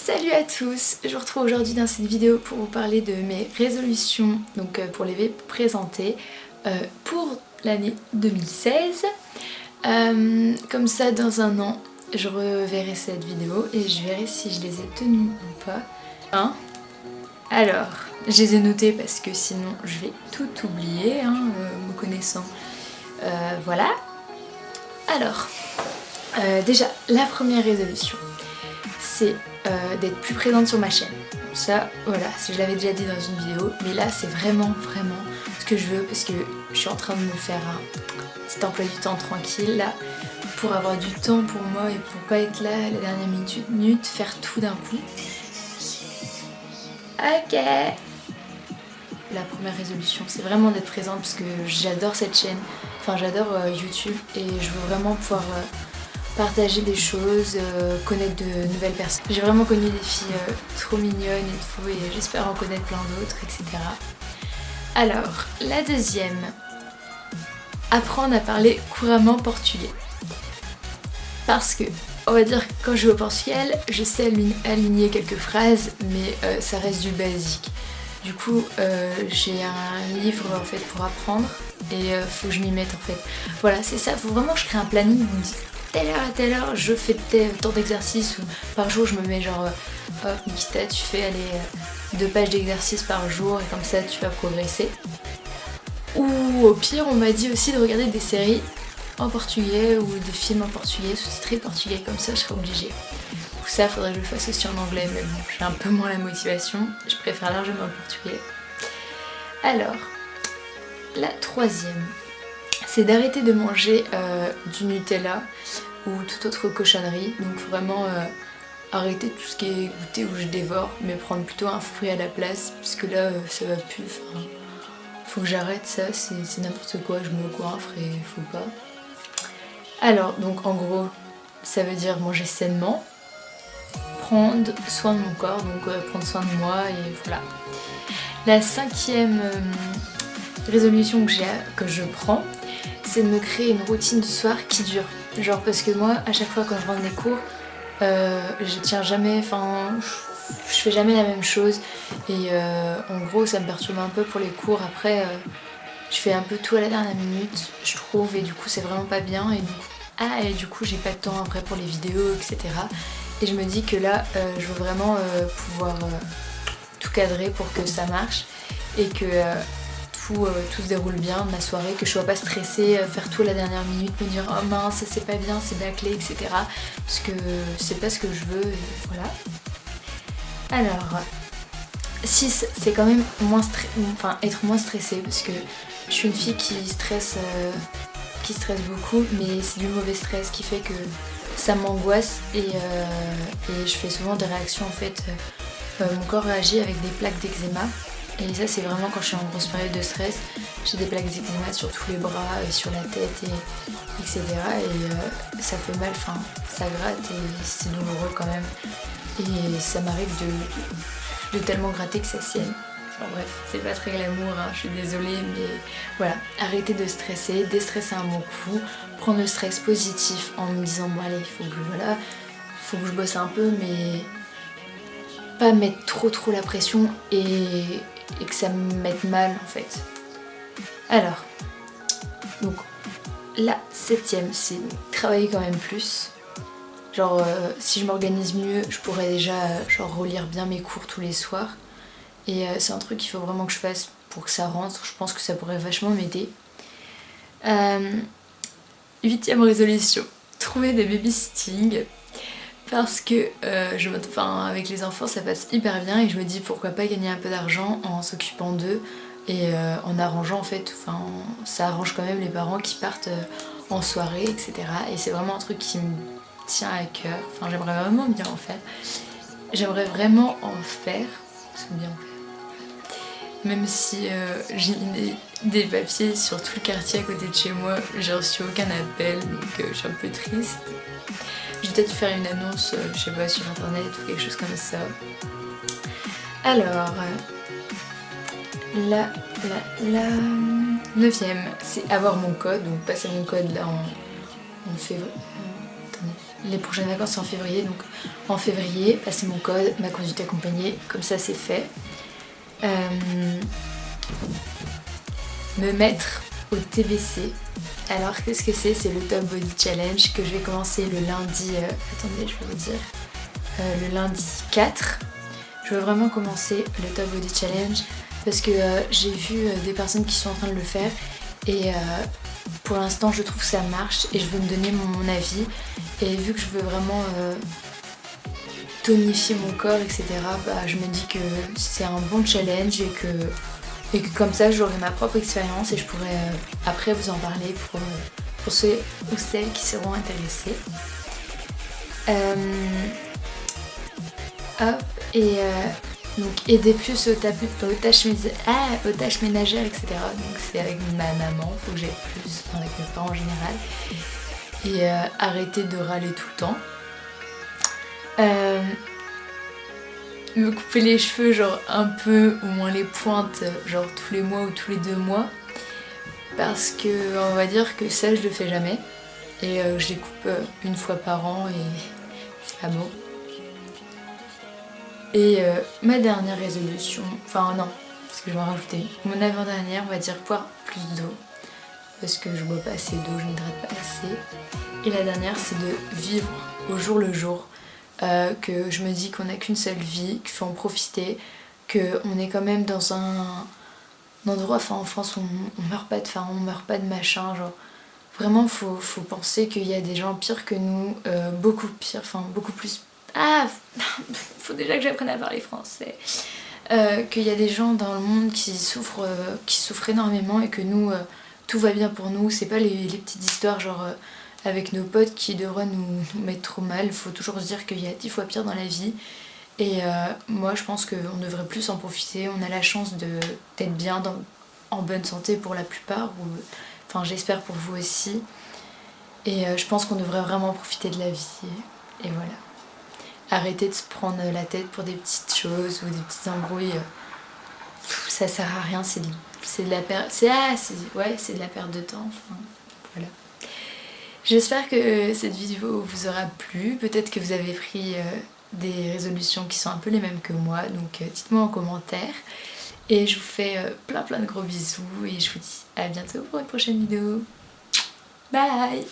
Salut à tous, je vous retrouve aujourd'hui dans cette vidéo pour vous parler de mes résolutions, donc pour les présenter pour l'année 2016. Comme ça dans un an je reverrai cette vidéo et je verrai si je les ai tenues ou pas. Alors, je les ai notées parce que sinon je vais tout oublier, me connaissant. Voilà. Alors, déjà la première résolution, c'est d'être plus présente sur ma chaîne. Ça, voilà, je l'avais déjà dit dans une vidéo, mais là c'est vraiment ce que je veux parce que je suis en train de me faire un petit emploi du temps tranquille là pour avoir du temps pour moi et pour pas être là à la dernière minute, faire tout d'un coup. Ok. La première résolution, c'est vraiment d'être présente parce que j'adore cette chaîne, enfin j'adore YouTube et je veux vraiment pouvoir partager des choses, connaître de nouvelles personnes. J'ai vraiment connu des filles trop mignonnes et tout et j'espère en connaître plein d'autres, etc. Alors, la deuxième, apprendre à parler couramment portugais. Parce que, on va dire, quand je vais au Portugal, je sais aligner quelques phrases, mais ça reste du basique. Du coup, j'ai un livre en fait pour apprendre et faut que je m'y mette en fait. Voilà, c'est ça, faut vraiment que je crée un planning où je me dis telle heure à telle heure, je fais tant d'exercices ou par jour je me mets genre hop Nikita, tu fais 2 pages d'exercices par jour et comme ça tu vas progresser. Ou au pire, on m'a dit aussi de regarder des séries en portugais ou des films en portugais, sous-titrés portugais, comme ça je serai obligée. Ou ça, faudrait que je le fasse aussi en anglais, mais bon, j'ai un peu moins la motivation, je préfère largement le portugais. Alors, la troisième, c'est d'arrêter de manger du Nutella ou toute autre cochonnerie, donc vraiment arrêter tout ce qui est goûté où je dévore, mais prendre plutôt un fruit à la place, puisque là ça va plus, faut que j'arrête ça, c'est n'importe quoi, je me goinfre et faut pas. Alors, donc en gros, ça veut dire manger sainement, prendre soin de mon corps, donc prendre soin de moi et voilà. La cinquième résolution que je prends, c'est de me créer une routine du soir qui dure. Genre parce que moi, à chaque fois quand je rentre des cours, je tiens jamais, je fais jamais la même chose et en gros ça me perturbe un peu pour les cours. Après je fais un peu tout à la dernière minute, je trouve, et du coup c'est vraiment pas bien et du coup j'ai pas de temps après pour les vidéos, etc. Et je me dis que là je veux vraiment pouvoir tout cadrer pour que ça marche et que tout se déroule bien, ma soirée, que je sois pas stressée, faire tout à la dernière minute, me dire oh mince c'est pas bien, c'est bâclé, etc. Parce que c'est pas ce que je veux et voilà. Alors 6, c'est quand même être moins stressée parce que je suis une fille qui stresse beaucoup, mais c'est du mauvais stress qui fait que ça m'angoisse et je fais souvent des réactions en fait. Mon corps réagit avec des plaques d'eczéma. Et ça c'est vraiment quand je suis en grosse période de stress, j'ai des plaques d'eczéma sur tous les bras et sur la tête etc. Et ça fait mal, ça gratte et c'est douloureux quand même. Et ça m'arrive de tellement gratter que ça sienne. Enfin bref, c'est pas très glamour, je suis désolée, mais voilà. Arrêter de stresser, déstresser un bon coup, prendre le stress positif en me disant bon allez, faut que je bosse un peu, mais pas mettre trop la pression et que ça me mette mal en fait. Alors, donc la 7ème, c'est travailler quand même plus. Genre si je m'organise mieux, je pourrais déjà relire bien mes cours tous les soirs. Et c'est un truc qu'il faut vraiment que je fasse pour que ça rentre. Je pense que ça pourrait vachement m'aider. 8ème résolution, trouver des babysitting. Parce que avec les enfants ça passe hyper bien et je me dis pourquoi pas gagner un peu d'argent en s'occupant d'eux et en arrangeant en fait, ça arrange quand même les parents qui partent en soirée, etc. Et c'est vraiment un truc qui me tient à cœur, j'aimerais vraiment bien en faire. J'aimerais vraiment en faire, bien en faire. Même si j'ai mis des papiers sur tout le quartier à côté de chez moi, j'ai reçu aucun appel, donc je suis un peu triste. Je vais peut-être faire une annonce, je sais pas, sur internet ou quelque chose comme ça. Alors, la 9ème, c'est avoir mon code, donc passer mon code là en février. Attendez, les prochaines vacances c'est en février, donc en février, passer mon code, ma conduite accompagnée, comme ça c'est fait. Me mettre au TBC. Alors qu'est-ce que c'est? C'est le Top Body Challenge que je vais commencer le lundi, attendez je vais vous dire, le lundi 4. Je veux vraiment commencer le Top Body Challenge parce que j'ai vu des personnes qui sont en train de le faire et pour l'instant je trouve que ça marche et je veux me donner mon avis, et vu que je veux vraiment tonifier mon corps etc, bah, je me dis que c'est un bon challenge et que comme ça j'aurai ma propre expérience et je pourrai après vous en parler pour ceux ou celles qui seront intéressés. Hop, et donc aider plus aux tâches ménagères etc. Donc c'est avec ma maman, faut que j'aide plus avec mes parents en général. Et arrêter de râler tout le temps. Me couper les cheveux genre un peu, au moins les pointes, genre tous les mois ou tous les 2 mois. Parce que on va dire que ça je le fais jamais. Et je les coupe une fois par an et c'est pas bon. Et ma dernière résolution, enfin non, parce que je vais en rajouter, mon avant-dernière, on va dire boire plus d'eau, parce que je bois pas assez d'eau, je n'hydrate pas assez. Et la dernière, c'est de vivre au jour le jour, que je me dis qu'on n'a qu'une seule vie, qu'il faut en profiter, qu'on est quand même dans un endroit, enfin en France, on meurt pas de faim, on meurt pas de machin, genre vraiment faut penser qu'il y a des gens pires que nous, beaucoup pires, enfin beaucoup plus. Ah, faut déjà que j'apprenne à parler français. Qu'il y a des gens dans le monde qui souffrent énormément et que nous, tout va bien pour nous. C'est pas les petites histoires genre avec nos potes qui devraient nous mettre trop mal. Faut toujours se dire qu'il y a 10 fois pire dans la vie. Et moi, je pense qu'on devrait plus en profiter. On a la chance d'être bien, en bonne santé pour la plupart. Enfin, j'espère pour vous aussi. Et je pense qu'on devrait vraiment profiter de la vie. Et voilà. Arrêter de se prendre la tête pour des petites choses ou des petites embrouilles. Ça sert à rien, c'est de la perte. C'est de la perte de temps. Enfin, voilà. J'espère que cette vidéo vous aura plu. Peut-être que vous avez pris des résolutions qui sont un peu les mêmes que moi. Donc dites-moi en commentaire. Et je vous fais plein de gros bisous. Et je vous dis à bientôt pour une prochaine vidéo. Bye!